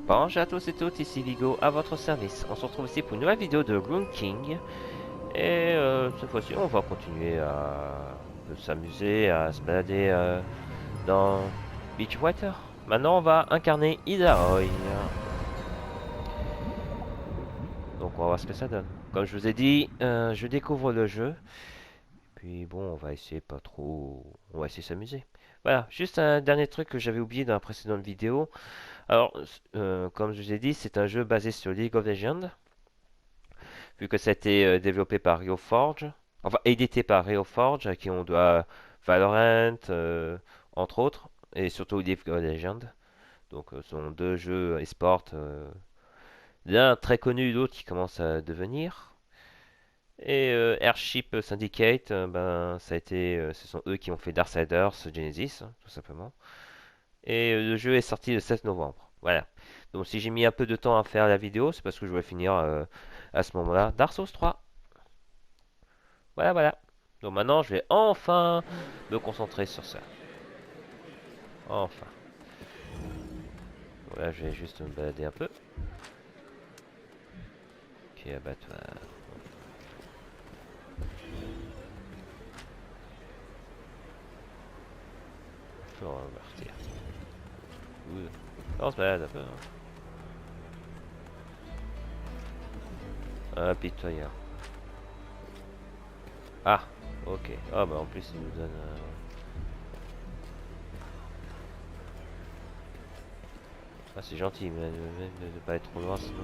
Bonjour à tous et toutes, ici Vigo à votre service. On se retrouve ici pour une nouvelle vidéo de Rune King. Et cette fois-ci, on va continuer à un peu s'amuser, à se balader dans Beachwater. Maintenant, on va incarner Idaroy. Donc, on va voir ce que ça donne. Comme je vous ai dit, je découvre le jeu. Puis bon, on va essayer pas trop... On va essayer de s'amuser. Voilà, juste un dernier truc que j'avais oublié dans la précédente vidéo. Alors, comme je vous ai dit, c'est un jeu basé sur League of Legends. Vu que ça a été développé par RioForge, enfin édité par RioForge, à qui on doit Valorant, entre autres, et surtout League of Legends. Donc ce sont deux jeux e-sport, l'un très connu, l'autre qui commence à devenir. Et Airship Syndicate, ben, ça a été, ce sont eux qui ont fait Darksiders Genesis, hein, tout simplement. Et le jeu est sorti le 7 novembre. Voilà. Donc si j'ai mis un peu de temps à faire la vidéo, c'est parce que je voulais finir à ce moment-là Dark Souls 3. Voilà, voilà. Donc maintenant, je vais enfin me concentrer sur ça. Enfin. Voilà, je vais juste me balader un peu. Ok, abattoir. Je vais repartir. Ouh. On se balade un peu. Hein. Ah, pitoyard. Ah, ok. Ah, bah en plus, il nous donne. Ah, c'est gentil, mais de ne pas être trop loin sinon.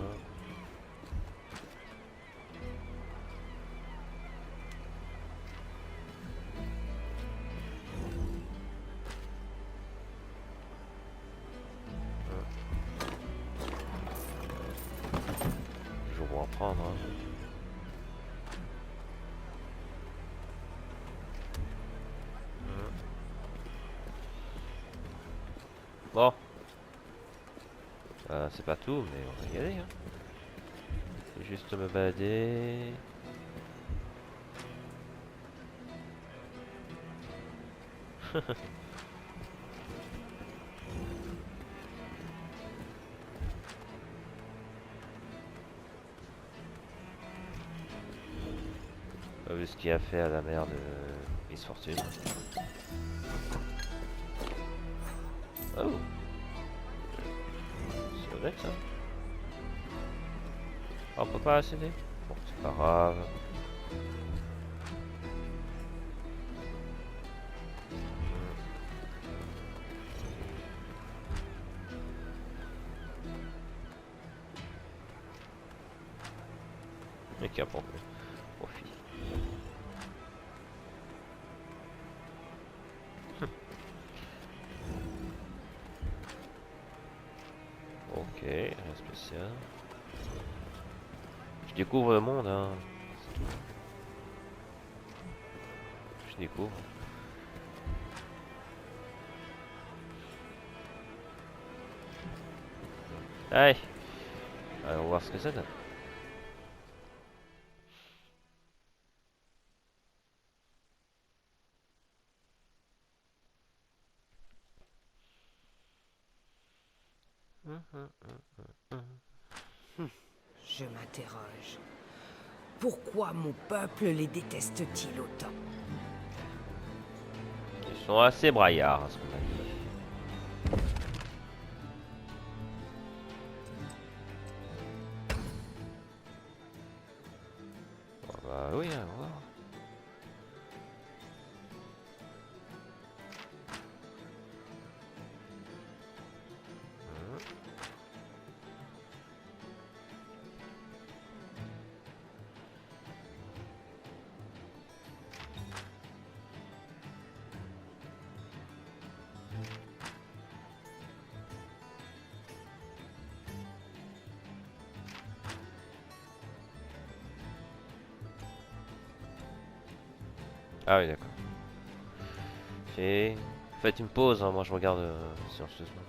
Toujours bon à prendre. Hein. Bon, c'est pas tout, mais on va y aller. Hein. Je vais juste me balader. Pas vu ce qu'il a fait à la mère de Miss Fortune. Oh, c'est honnête ça. Ah, on peut pas accéder. Bon, c'est pas grave. Mais qu'importe. Profit. Ok, rien spécial. Je découvre le monde, hein. C'est tout. Je découvre. Allez, allons voir ce que ça donne. Je m'interroge. Pourquoi mon peuple les déteste-t-il autant? Ils sont assez braillards, à ce qu'on a dit. Bon, bah oui, hein, on va voir. Ah oui, d'accord. Faites une pause, hein, moi je regarde silencieusement.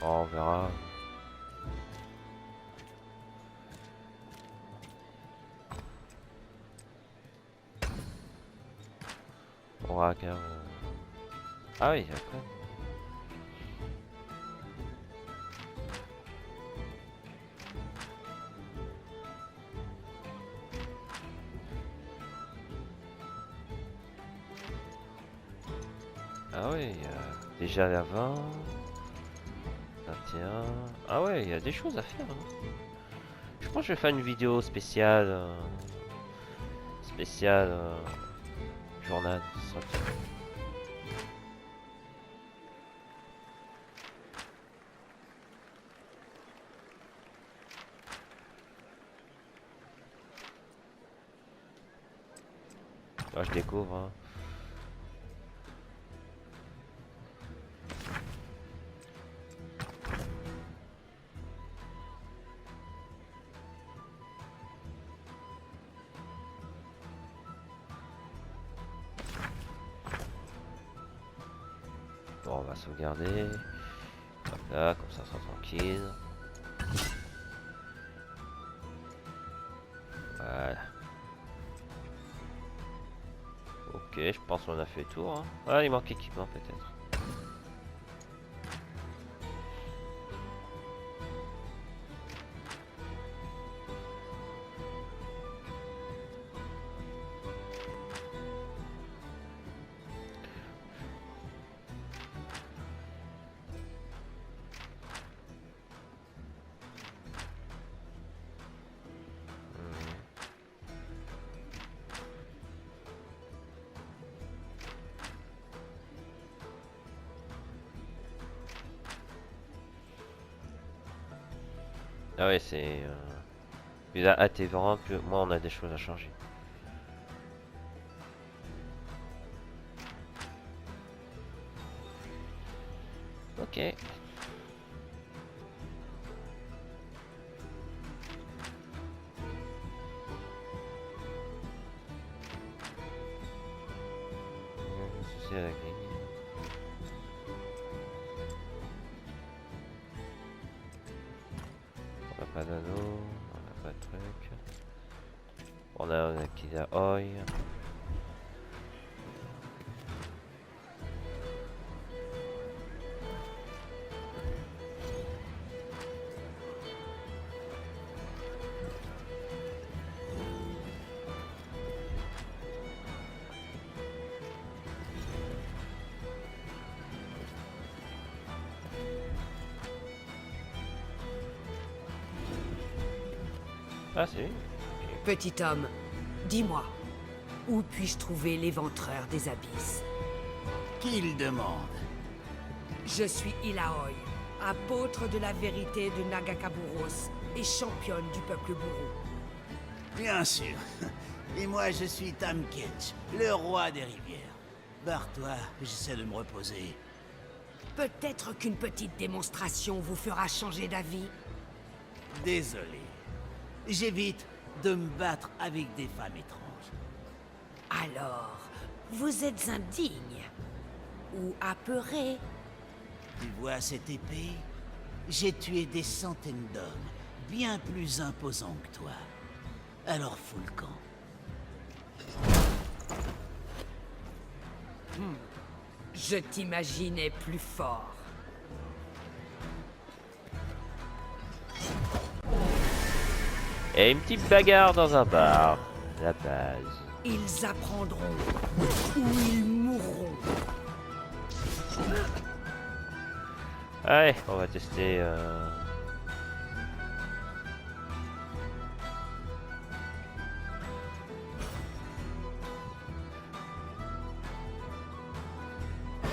Oh, on verra. On regarde. Ah oui, après. Ah oui, il y a déjà la 20, 21. Ah ouais, il y a des choses à faire, hein. Je pense que je vais faire une vidéo spéciale. Spéciale journal. Ce sera le truc. Ah, je découvre, hein. Bon, on va sauvegarder. Hop là, comme ça, on sera tranquille. Voilà. Ok, je pense qu'on a fait le tour, hein. Ah, il manque équipement peut-être. Ah ouais, c'est... Plus la hâte est vraiment, plus moi on a des choses à changer. Ok. Souci à la grille. On n'a pas d'anneau, on n'a pas de truc. On a qui a Oi. Ah si. Petit homme, dis-moi, où puis-je trouver l'éventreur des abysses? Qu'il demande. Je suis Ilaoi, apôtre de la vérité de Nagakaburos et championne du peuple bourreau. Bien sûr. Et moi, je suis Tamketch, le roi des rivières. Barre-toi, j'essaie de me reposer. Peut-être qu'une petite démonstration vous fera changer d'avis. Désolé. J'évite de me battre avec des femmes étranges. Alors, vous êtes indigne ou apeuré? Tu vois cette épée? J'ai tué des centaines d'hommes, bien plus imposants que toi. Alors fous le camp. Je t'imaginais plus fort. Et une petite bagarre dans un bar. La base. Ils apprendront ou ils mourront. Allez, on va tester...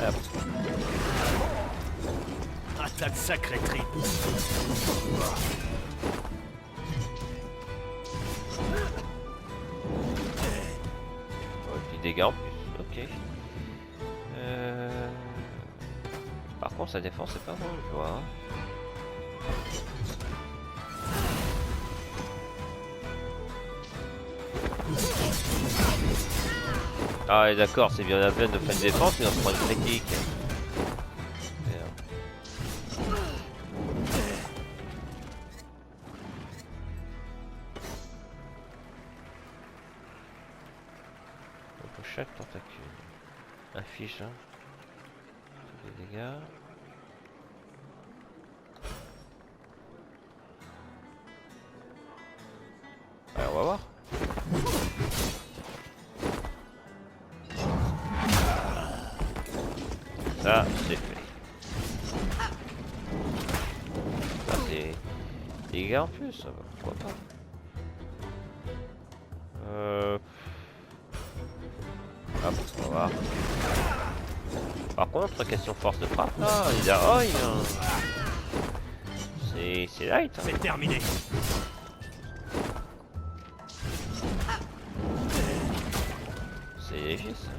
Hop. Ah, t'as de sacré trip. Oh, petit dégâts en plus, ok. Par contre, sa défense c'est pas bon, je vois, hein. Ah ouais, d'accord, c'est bien la peine de faire une défense, mais on se prend une critique. Merde. chaque tentacule. Inflige tous les dégâts. Ouais, on va voir. Ça, c'est fait. Ça, c'est des dégâts en plus, ça va, pourquoi pas. Hop, on va voir. Par contre, question force de frappe, là, il a... Oh, il a... C'est light, hein. C'est terminé. C'est léger, ça.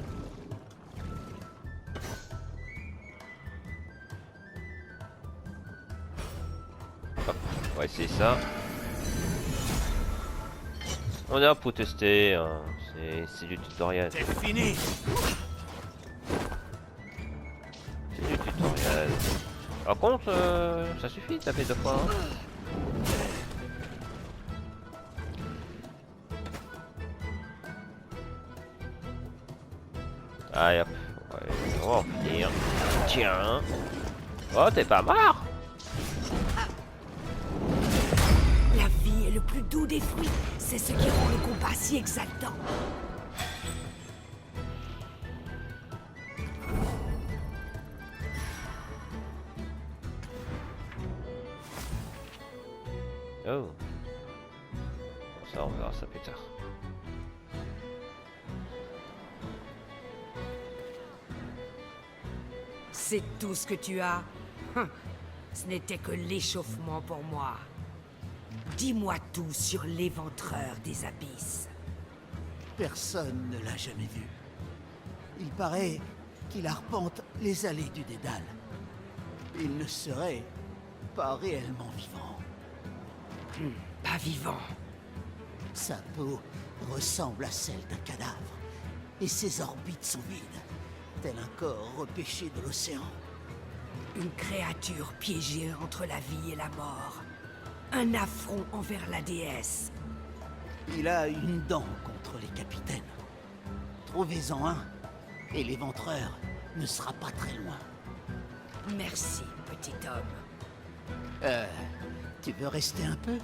Hop, on va essayer ça. On est là pour tester, hein. C'est du tutoriel. C'est fini. C'est du tutoriel. Par contre, ça suffit de taper 2 fois. Hein. Allez hop, ouais, on va en finir. Tiens. Oh, t'es pas mort. La vie est le plus doux des fruits. C'est ce qui rend le combat si exaltant. Oh. Ça, on verra ça plus tard. C'est tout ce que tu as. Ce n'était que l'échauffement pour moi. Dis-moi tout sur l'éventreur des abysses. Personne ne l'a jamais vu. Il paraît qu'il arpente les allées du Dédale. Il ne serait pas réellement vivant. Pas vivant. Sa peau ressemble à celle d'un cadavre. Et ses orbites sont vides, tel un corps repêché de l'océan. Une créature piégée entre la vie et la mort. Un affront envers la déesse. Il a une dent contre les capitaines. Trouvez-en un, et l'éventreur ne sera pas très loin. Merci, petit homme. Tu veux rester un peu?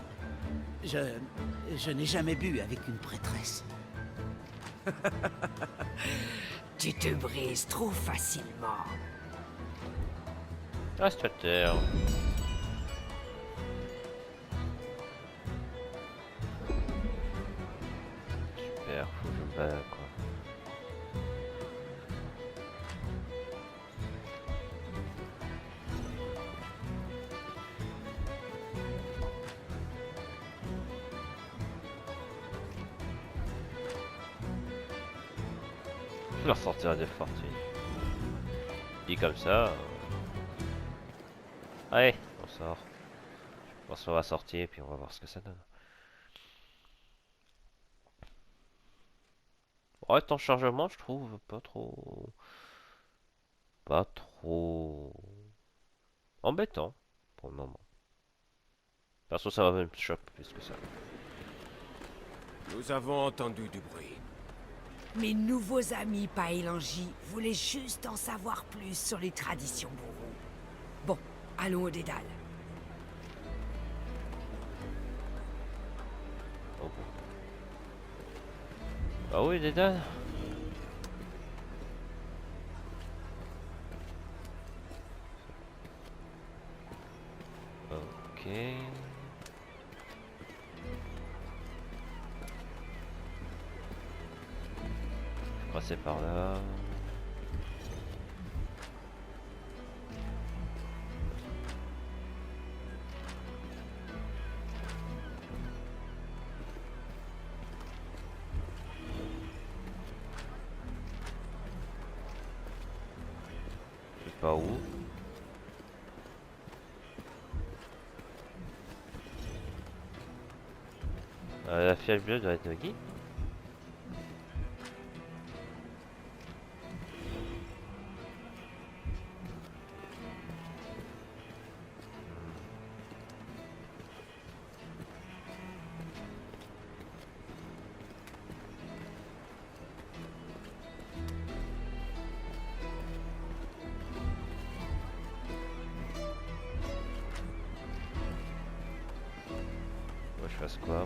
Je n'ai jamais bu avec une prêtresse. Tu te brises trop facilement. Reste à terre. Super, faut que je me batte, quoi. Je vais leur sortir des fortunes. Dit comme ça. Allez, on sort. Je pense qu'on va sortir et puis on va voir ce que ça donne. Ouais, ton chargement, je trouve pas trop. Pas trop. Embêtant pour le moment. Perso, ça va me choquer plus que ça. Nous avons entendu du bruit. Mes nouveaux amis Paelangi voulaient juste en savoir plus sur les traditions bourreaux. Bon, allons au Dédale. Oh. Ah oui, Dédale. Ok. Passer par là. Je sais pas où. La fiole bleue doit être Noggy. fasse quoi, moi?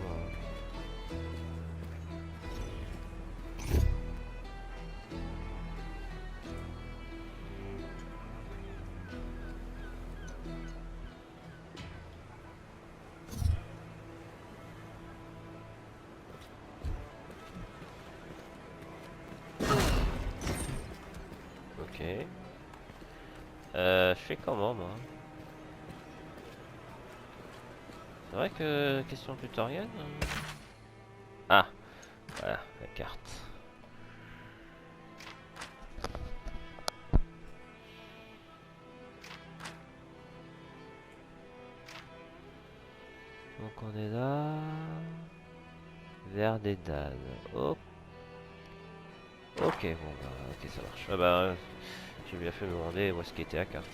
Ok. Je fais comment, moi? C'est vrai que question tutoriel. Ah, voilà la carte. Donc on est là. Vers des dalles. Oh. Ok, bon bah ok ça marche. Ah bah j'ai bien fait de me demander où est-ce qu'était la carte.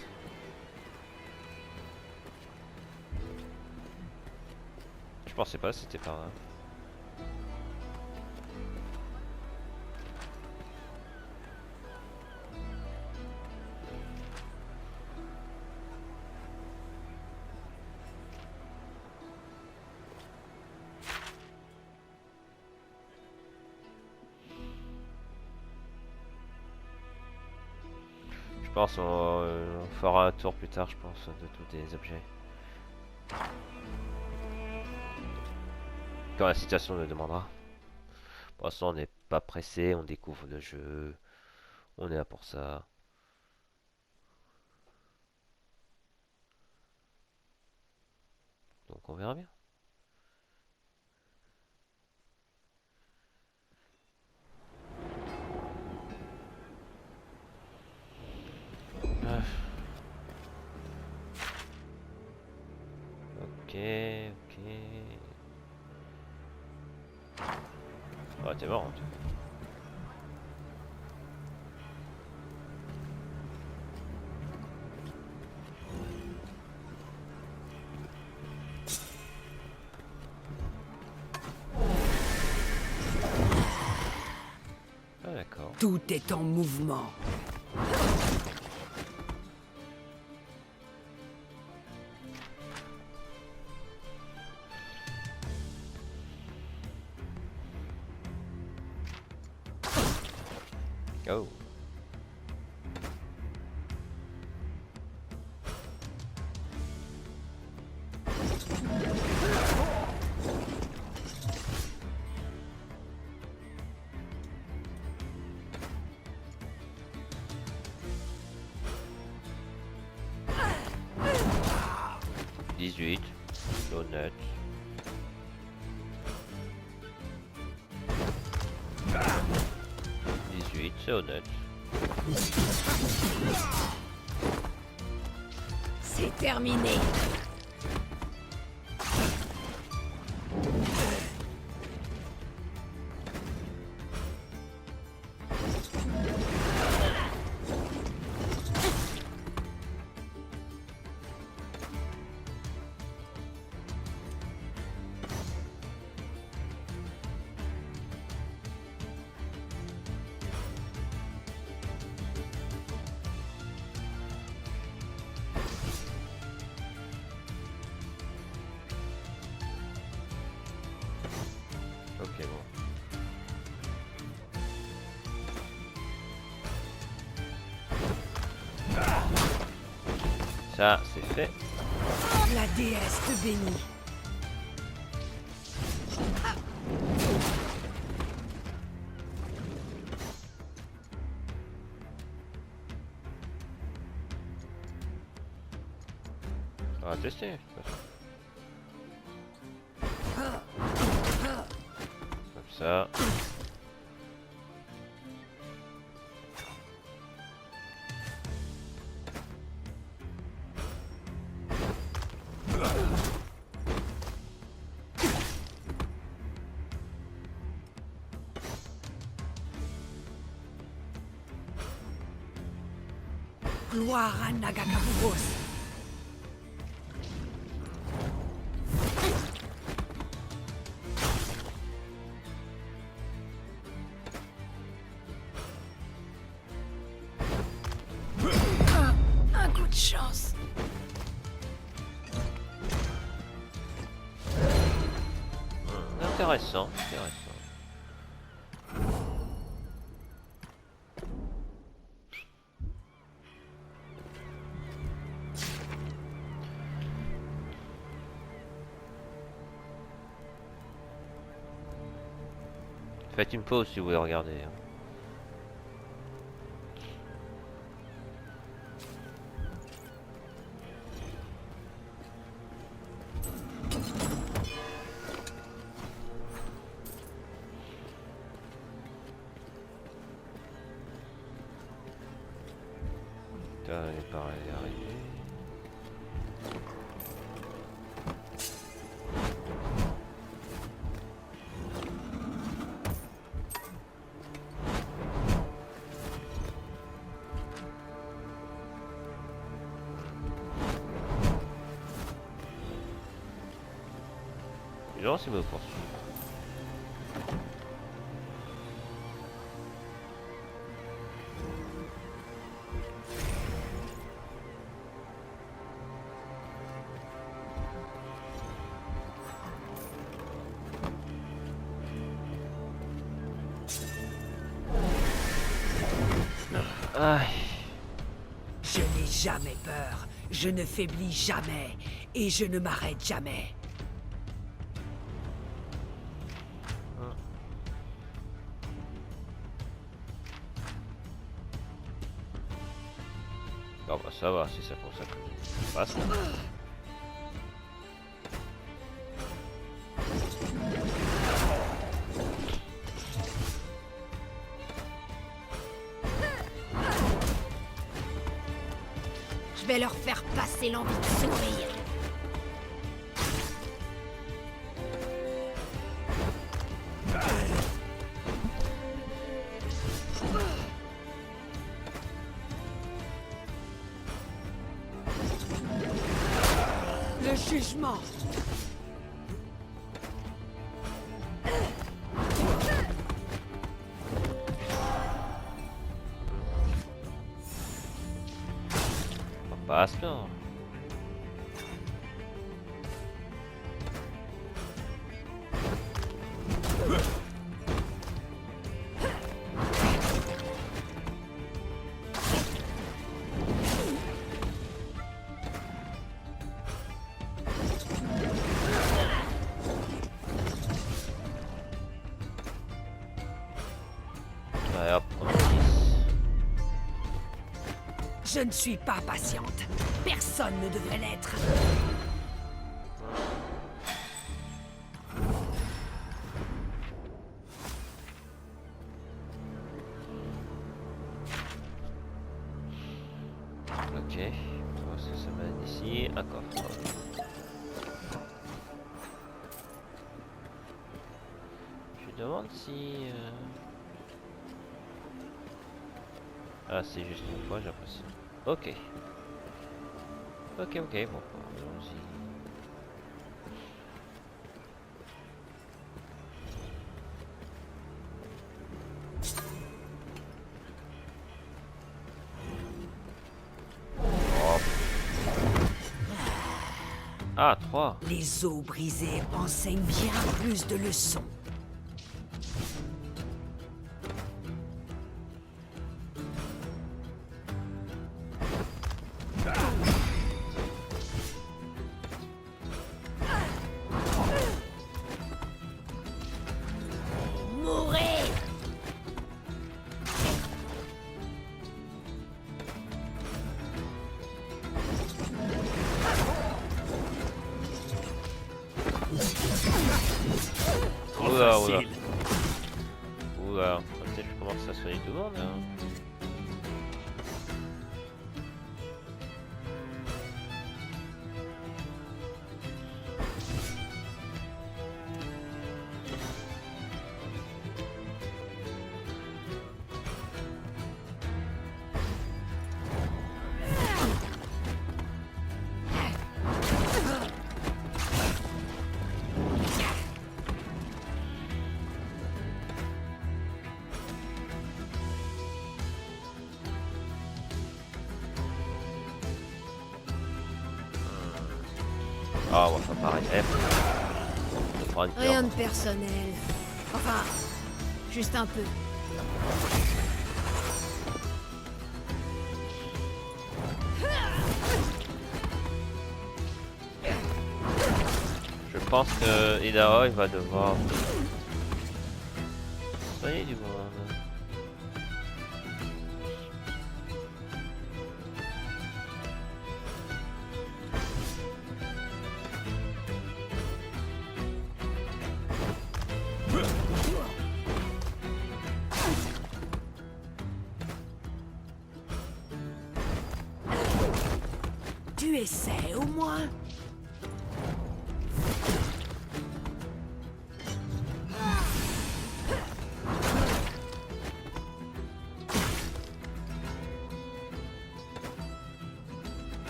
Je pensais pas c'était par là. Je pense on fera un tour plus tard je pense de tous les objets. Quand la situation le demandera. Pour l'instant on n'est pas pressé, on découvre le jeu. On est là pour ça. Donc on verra bien. Ah. Ok, ok. Ah t'es mort. Toi. 'Ah d'accord. Tout est en mouvement. Oh. Dix-huit. Honnête. 18, c'est honnête. C'est terminé. Ok, bon. Ça, c'est fait. La déesse te bénit. On va tester. Comme ça. Gloire à Nagakaburos. Un coup de chance. intéressant, intéressant. Faites une pause si vous voulez regarder. Hein. Putain, elle est pareil, arrivé. Les gens, c'est me poursuivre. Aïe. Je n'ai jamais peur, je ne faiblis jamais, et je ne m'arrête jamais. Oh bah ça va, si c'est pour ça que je passe. Je vais leur faire passer l'envie de sourire. Le jugement. Passe là. Ouais, hop, on Je ne suis pas patiente. Personne ne devrait l'être. Ok, on va voir si ça mène ici. Un coffre. Je me demande si... Ah, c'est juste une fois, j'ai l'impression. Ok. Ok, ok, bon, allons-y. Oh. Ah, 3. Les os brisés enseignent bien plus de leçons. Mourez! Oula, oula. Oula, peut-être je commence à soigner tout le monde. Hein. Ah, on va faire pareil. F. prendre Rien de clairement. personnel. Enfin, juste un peu. Je pense que Idara il va devoir soigner du monde. Tu essaies au moins.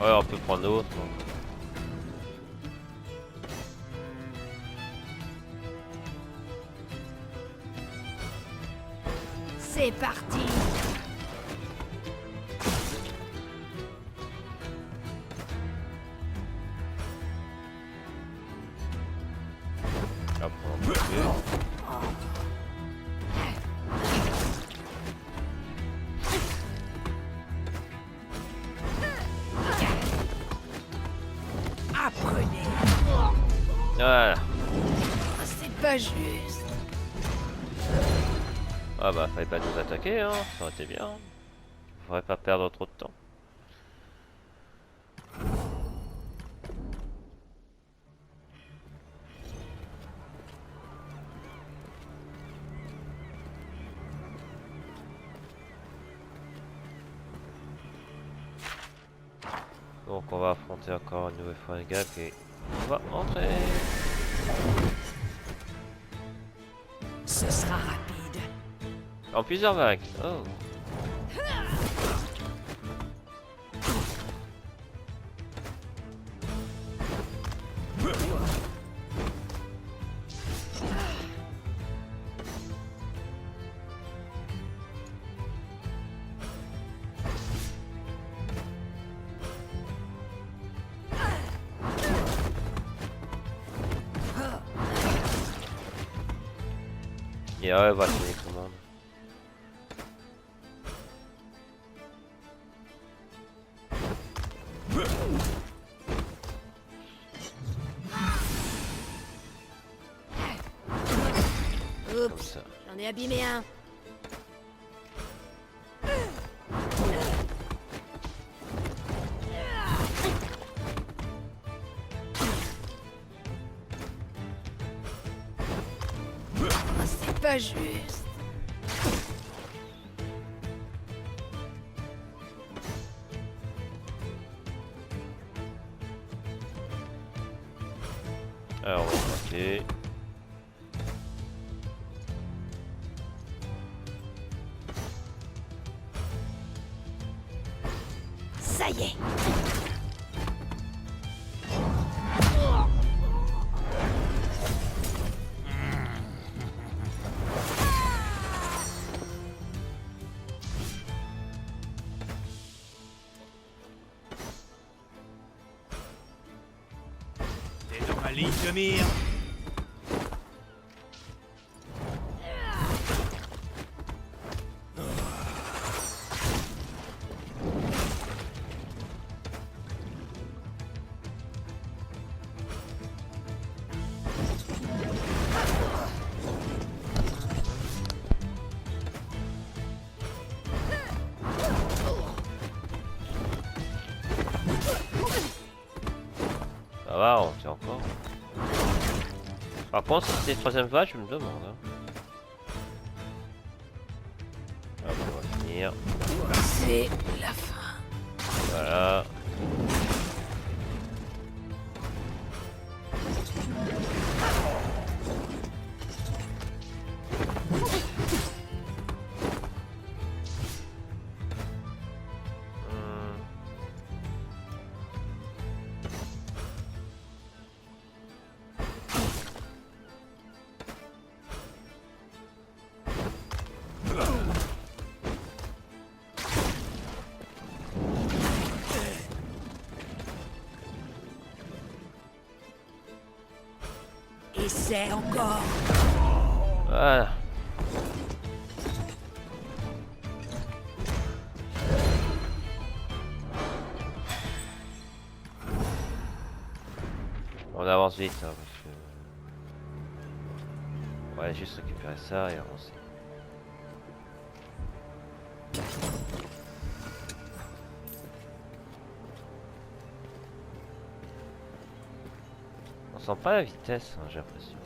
Ouais, on peut prendre l'autre. C'est parti. Après, on peut tuer. Apprenez. Voilà. C'est pas juste. Ah bah, fallait pas nous attaquer, hein. Ça aurait été bien. Faudrait pas perdre trop de temps. Donc on va affronter encore une nouvelle fois un gars et on va entrer. Ce sera rapide. En plusieurs vagues. Oh. Et ouais, va tuer tout le monde. Comme Oups, ça. j'en ai abîmé un. C'est pas juste. Alors on va attaquer. Ça y est. T'es dans ma ligne de mire. Ça va, on tient encore. Par contre, si c'est troisième vague, je me demande. Hein. Hop, on va finir. C'est la fin. Voilà. Essaie encore. Voilà. On avance vite, hein, parce que... On va juste récupérer ça et avancer. On sent pas la vitesse, hein, j'ai l'impression.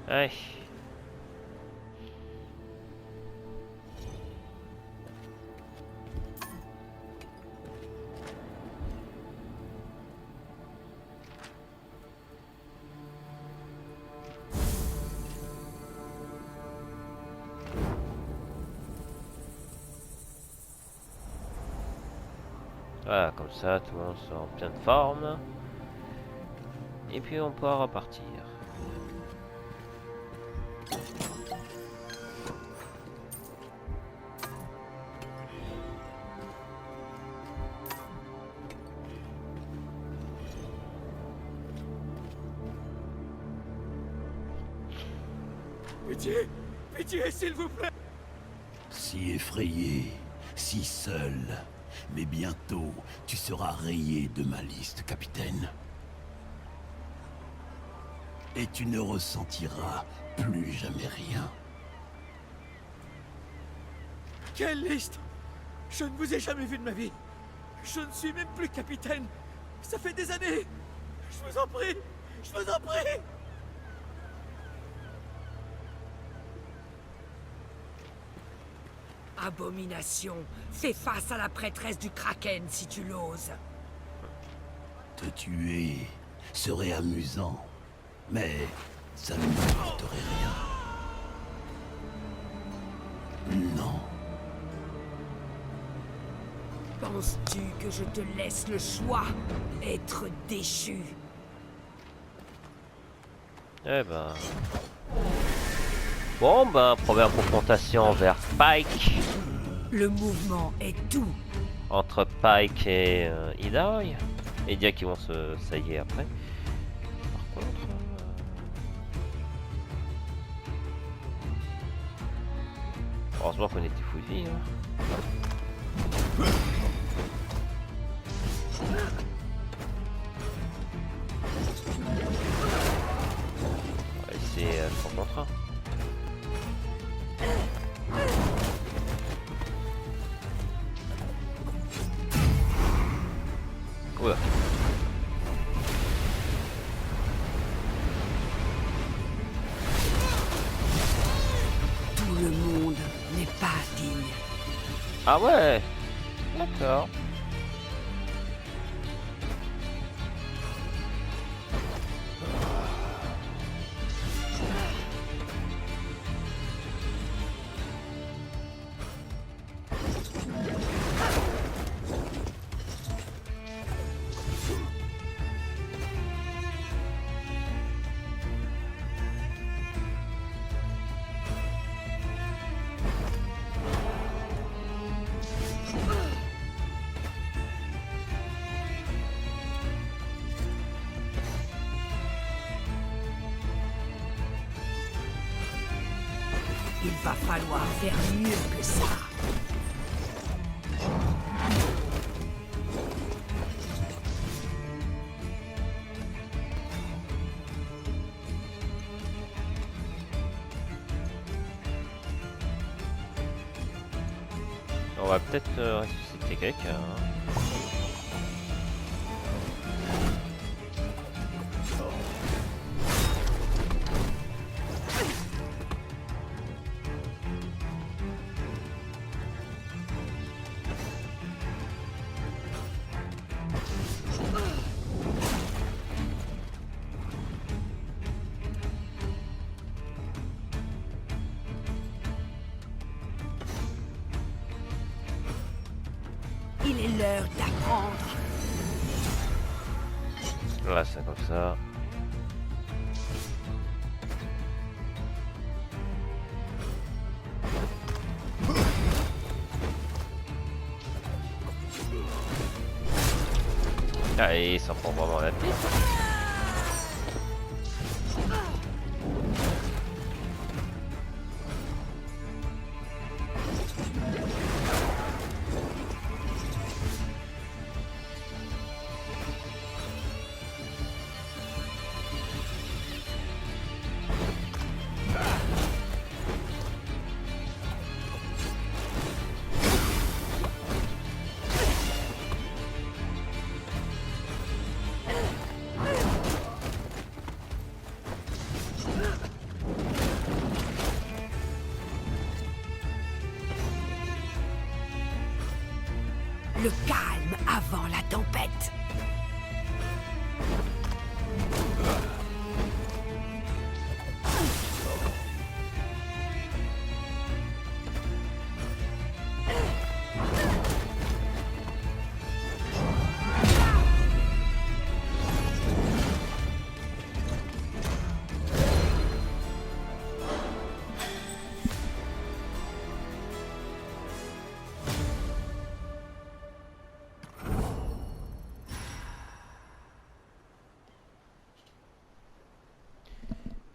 Allez. Voilà, comme ça, tout le monde sera en pleine forme. Et puis on pourra repartir. Pitié! Pitié, s'il vous plaît! Si effrayé, si seul. Mais bientôt, tu seras rayé de ma liste, capitaine. Et tu ne ressentiras plus jamais rien. Quelle liste? Je ne vous ai jamais vu de ma vie. Je ne suis même plus capitaine. Ça fait des années. Je vous en prie. Je vous en prie. Abomination, fais face à la prêtresse du Kraken si tu l'oses. Te tuer serait amusant, mais ça ne m'apporterait rien. Non. Penses-tu que je te laisse le choix? Être déchu. Eh ben... Bon ben, première confrontation vers Pike. Le mouvement est tout. Entre Pike et Idaho. Et dire qu'ils vont se sailler après. Par contre... Heureusement qu'on était full vie. Hein. On va essayer son contrat. Oula. Tout le monde n'est pas digne. Ah ouais. D'accord. Il va falloir faire mieux que ça. On va peut-être ressusciter quelqu'un. Hein. Il est l'heure d'apprendre. Voilà, c'est comme ça. Allez, ça prend vraiment la tête. Le calme avant la tempête.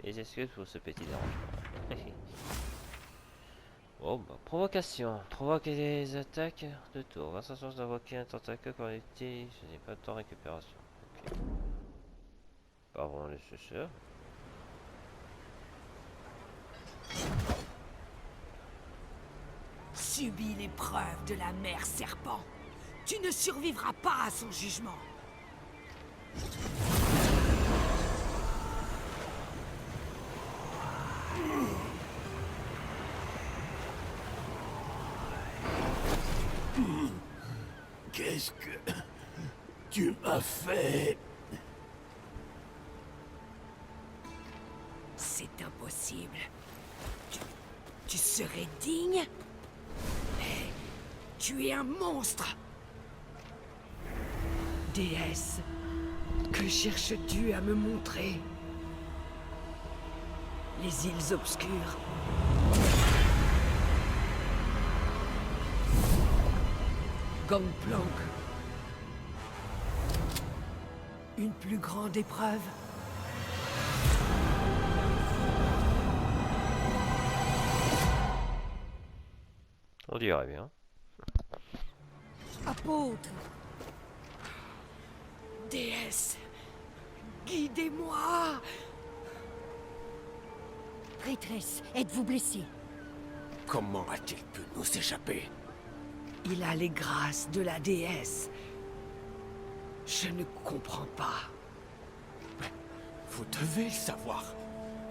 Les excuses pour ce petit dérangement. Bon, bah, provocation. Provoquer des attaques de tour. 25 chances d'invoquer un tentacle collectif. Ce n'est pas de temps récupération. Ok. Pas vraiment nécessaire. Subis l'épreuve de la mère serpent. Tu ne survivras pas à son jugement. Qu'est-ce que tu m'as fait? C'est impossible. Tu serais digne? Mais tu es un monstre. Déesse, que cherches-tu à me montrer? Les îles obscures. Gangplank. Une plus grande épreuve? On dirait bien. Apôtre. Déesse, guidez-moi. Prêtresse, êtes-vous blessée? Comment a-t-il pu nous échapper? Il a les grâces de la déesse. Je ne comprends pas. Vous devez le savoir.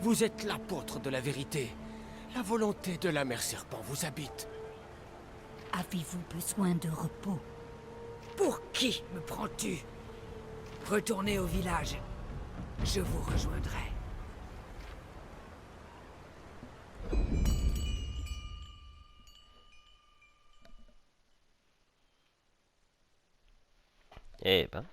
Vous êtes l'apôtre de la vérité. La volonté de la mère serpent vous habite. Avez-vous besoin de repos? Pour qui me prends-tu? Retournez au village. Je vous rejoindrai. Eh ben.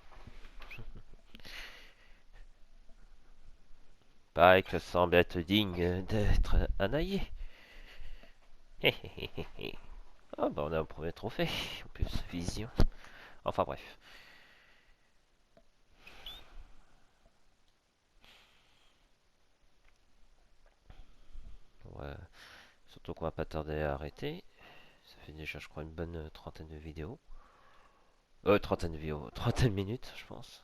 Pareil que semble être digne d'être un allié. Ah bah on a un premier trophée. En plus, vision. Enfin bref. Ouais. Surtout qu'on va pas tarder à arrêter. Ça fait déjà je crois une bonne trentaine de vidéos. Trentaine de vidéos. Trentaine de minutes je pense.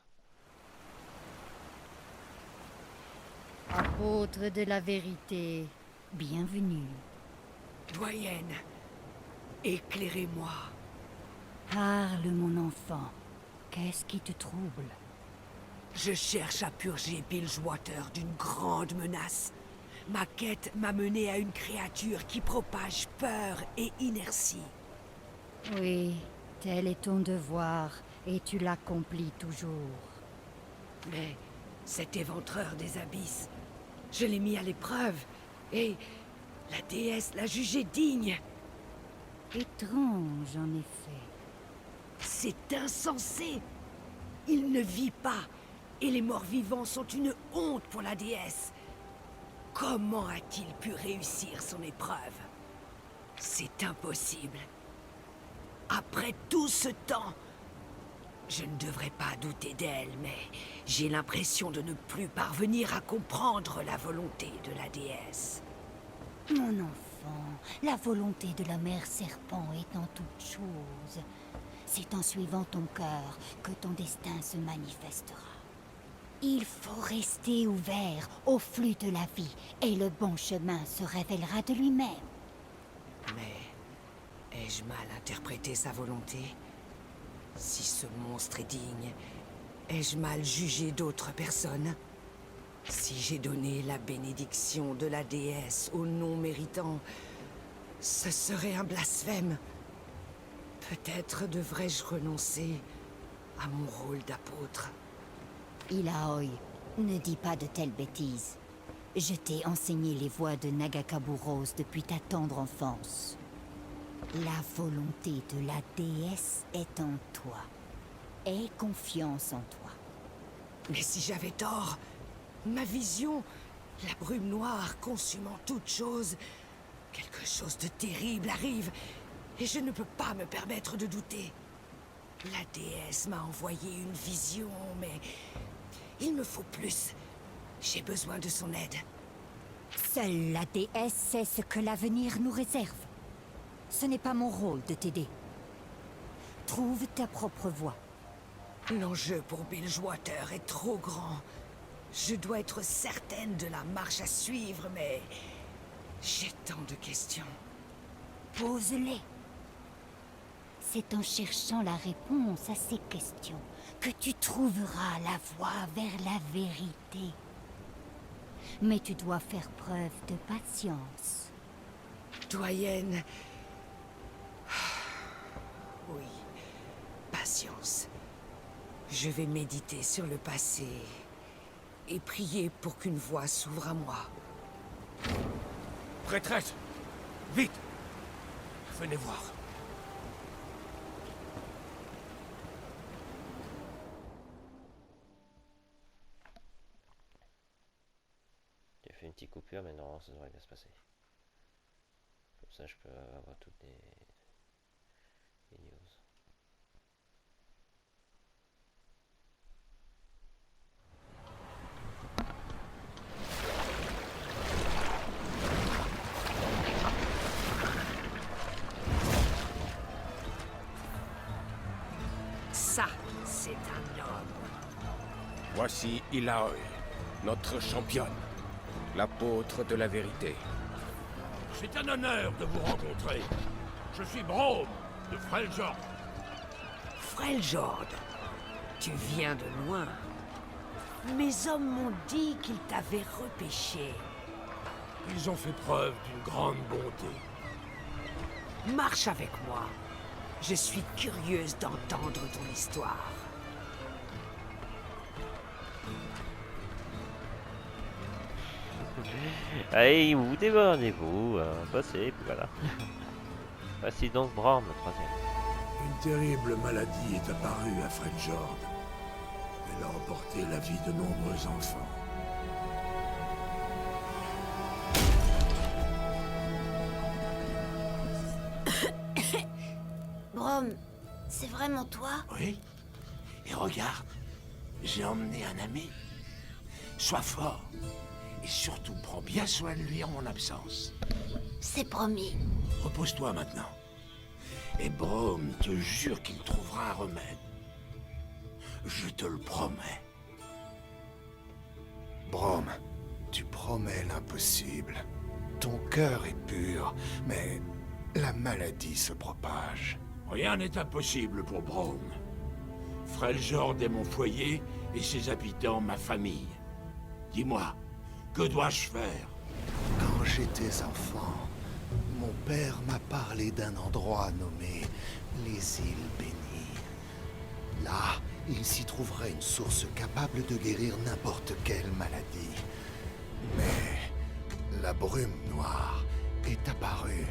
Apôtre de la vérité, bienvenue. Doyenne, éclairez-moi. Parle, mon enfant. Qu'est-ce qui te trouble? Je cherche à purger Bilgewater d'une grande menace. Ma quête m'a mené à une créature qui propage peur et inertie. Oui, tel est ton devoir, et tu l'accomplis toujours. Mais cet éventreur des abysses, je l'ai mis à l'épreuve, et la déesse l'a jugé digne. Étrange, en effet. C'est insensé. Il ne vit pas, et les morts-vivants sont une honte pour la déesse. Comment a-t-il pu réussir son épreuve? C'est impossible. Après tout ce temps, Je ne devrais pas douter d'elle, mais j'ai l'impression de ne plus parvenir à comprendre la volonté de la déesse. Mon enfant, la volonté de la mère serpent est en toute chose. C'est en suivant ton cœur que ton destin se manifestera. Il faut rester ouvert au flux de la vie, et le bon chemin se révélera de lui-même. Mais ai-je mal interprété sa volonté? Si ce monstre est digne, ai-je mal jugé d'autres personnes? Si j'ai donné la bénédiction de la déesse aux non-méritants, ce serait un blasphème. Peut-être devrais-je renoncer à mon rôle d'apôtre. Ilaoi, ne dis pas de telles bêtises. Je t'ai enseigné les voies de Nagakaburos depuis ta tendre enfance. La volonté de la déesse est en toi. Aie confiance en toi. Mais si j'avais tort, ma vision, la brume noire consumant toute chose, quelque chose de terrible arrive, et je ne peux pas me permettre de douter. La déesse m'a envoyé une vision, mais il me faut plus. J'ai besoin de son aide. Seule la déesse sait ce que l'avenir nous réserve. Ce n'est pas mon rôle de t'aider. Trouve ta propre voie. L'enjeu pour Bilgewater est trop grand. Je dois être certaine de la marche à suivre, mais j'ai tant de questions. Pose-les. C'est en cherchant la réponse à ces questions que tu trouveras la voie vers la vérité. Mais tu dois faire preuve de patience. Doyenne... Oui, patience. Je vais méditer sur le passé et prier pour qu'une voie s'ouvre à moi. Prêtresse! Vite! Venez voir. J'ai fait une petite coupure, mais non, ça devrait bien se passer. Comme ça, je peux avoir toutes les news. Ça, c'est un homme. Voici Ilaoi, notre championne, l'apôtre de la vérité. C'est un honneur de vous rencontrer. Je suis Braum, de Freljord. Freljord, tu viens de loin. Mes hommes m'ont dit qu'ils t'avaient repêché. Ils ont fait preuve d'une grande bonté. Marche avec moi. Je suis curieuse d'entendre ton histoire. Allez, vous débordez-vous, passez, puis voilà. Voici donc Braum, le troisième. Une terrible maladie est apparue à Freljord. Elle a emporté la vie de nombreux enfants. Braum, c'est vraiment toi? Oui. Et regarde, j'ai emmené un ami. Sois fort. Et surtout, prends bien soin de lui en mon absence. C'est promis. Repose-toi maintenant. Et Braum te jure qu'il trouvera un remède. Je te le promets. Braum, tu promets l'impossible. Ton cœur est pur, mais la maladie se propage. Rien n'est impossible pour Braum. Freljord est mon foyer et ses habitants ma famille. Dis-moi, que dois-je faire? Quand j'étais enfant, mon père m'a parlé d'un endroit nommé les îles Bénies. Là, il s'y trouverait une source capable de guérir n'importe quelle maladie. Mais la brume noire est apparue.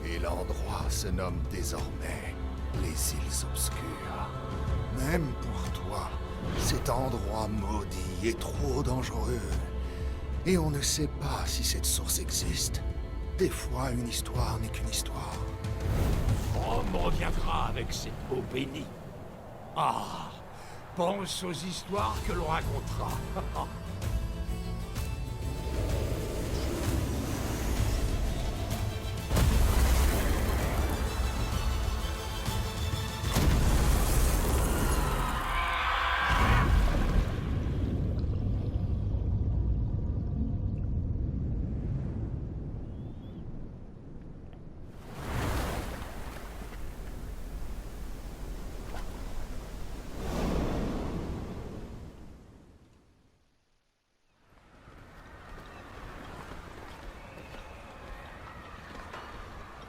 Et l'endroit se nomme désormais les îles obscures. Même pour toi, cet endroit maudit est trop dangereux. Et on ne sait pas si cette source existe. Des fois, une histoire n'est qu'une histoire. Braum reviendra avec cette eau bénie. Ah, pense aux histoires que l'on racontera.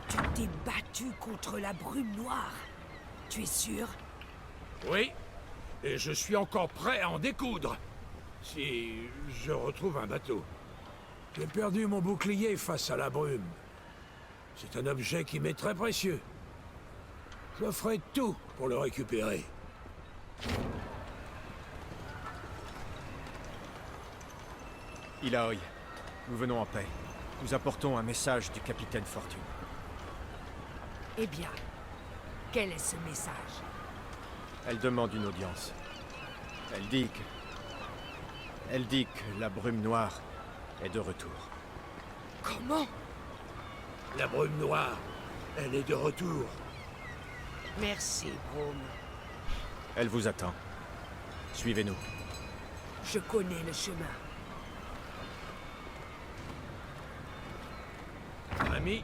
Tu t'es battu contre la brume noire. Tu es sûr? Oui, et je suis encore prêt à en découdre. Si je retrouve un bateau. J'ai perdu mon bouclier face à la brume. C'est un objet qui m'est très précieux. Je ferai tout pour le récupérer. Ilaoi, nous venons en paix. Nous apportons un message du capitaine Fortune. Eh bien, quel est ce message? Elle demande une audience. Elle dit que la brume noire est de retour. Comment? La brume noire, elle est de retour. Merci, Brome. Elle vous attend. Suivez-nous. Je connais le chemin. Ami,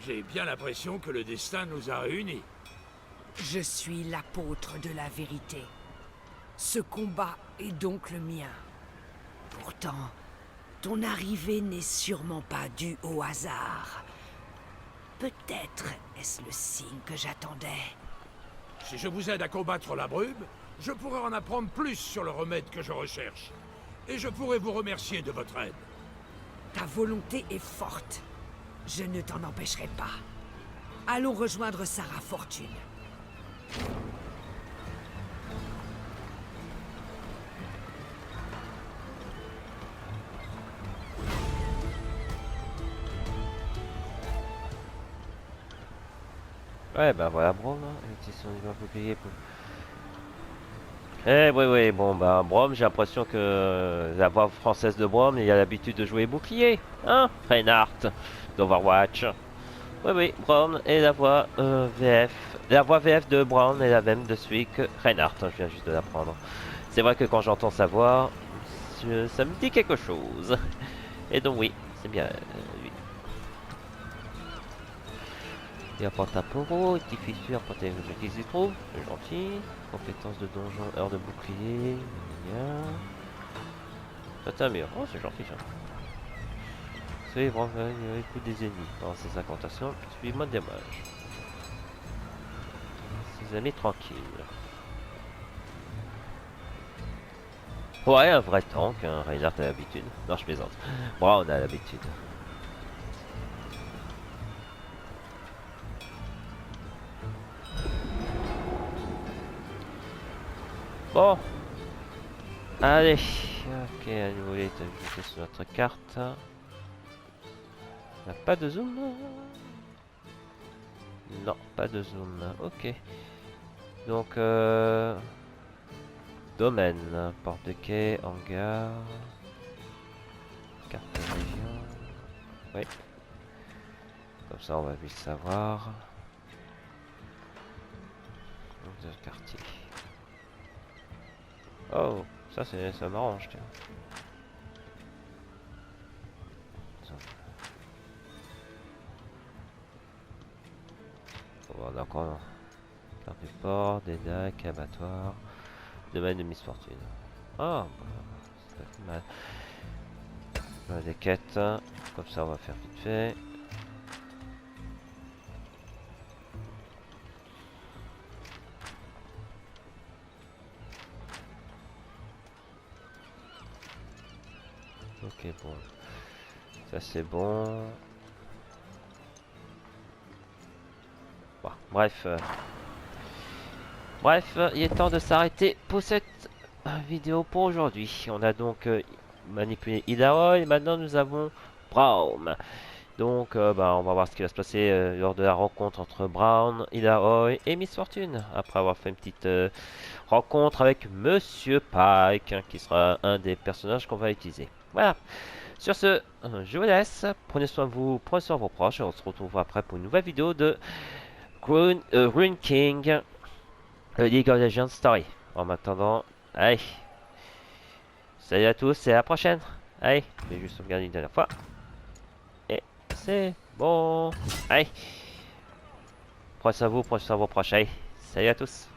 j'ai bien l'impression que le destin nous a réunis. Je suis l'apôtre de la vérité. Ce combat est donc le mien. Pourtant, ton arrivée n'est sûrement pas due au hasard. Peut-être est-ce le signe que j'attendais. Si je vous aide à combattre la brume, je pourrai en apprendre plus sur le remède que je recherche. Et je pourrai vous remercier de votre aide. Ta volonté est forte. Je ne t'en empêcherai pas. Allons rejoindre Sarah Fortune. Ouais, bah voilà, Brom, hein. Utilisation du bouclier pour... Eh oui, oui, bon, bah, Brom, j'ai l'impression que la voix française de Brom, il a l'habitude de jouer bouclier, hein, Reinhardt, d'Overwatch. Oui, oui, Brom et la voix VF. La voix VF de Brom est la même de celui que Reinhardt, hein, je viens juste de l'apprendre. C'est vrai que quand j'entends sa voix, ça me dit quelque chose. Et donc oui, c'est bien lui. Il apporte un poro, il fissure, apporte les objets qui s'y trouvent, c'est gentil. Compétences de donjon, heure de bouclier, bien. C'est un mur, oh c'est gentil ça. C'est vraiment écoute des ennemis pendant ses incantations, puis moins de dommages. Ses amis tranquilles. Ouais, un vrai tank, hein. Reinhardt a l'habitude. Non, je plaisante. Bon, on a l'habitude. Bon. Allez. Ok, à nouveau, il est ajouté sur notre carte. On n'a pas de zoom? Non, pas de zoom. Ok. Donc, domaine, porte de quai, hangar, carte de région. Oui. Comme ça, on va vite savoir. Donc, quartier. Oh, ça m'arrange, tiens. On a encore carte du port, des decks, abattoir, domaine de Miss Fortune. Ah, ça fait mal. On a des quêtes, comme ça on va faire vite fait. Ok, bon. Ça c'est bon. Bon, bref. Bref, il est temps de s'arrêter pour cette vidéo pour aujourd'hui. On a donc manipulé Ilaoi et maintenant nous avons Braum. Donc, bah, on va voir ce qui va se passer lors de la rencontre entre Brown, Aloy et Miss Fortune. Après avoir fait une petite rencontre avec Monsieur Pike, hein, qui sera un des personnages qu'on va utiliser. Voilà. Sur ce, je vous laisse. Prenez soin de vous, prenez soin de vos proches. Et on se retrouve après pour une nouvelle vidéo de Rune King, League of Legends Story. En attendant, allez. Salut à tous et à la prochaine. Allez, je vais juste sauvegarder une dernière fois. Et c'est bon. Allez. Prenez soin de vous, prenez soin de vos proches. Allez, salut à tous.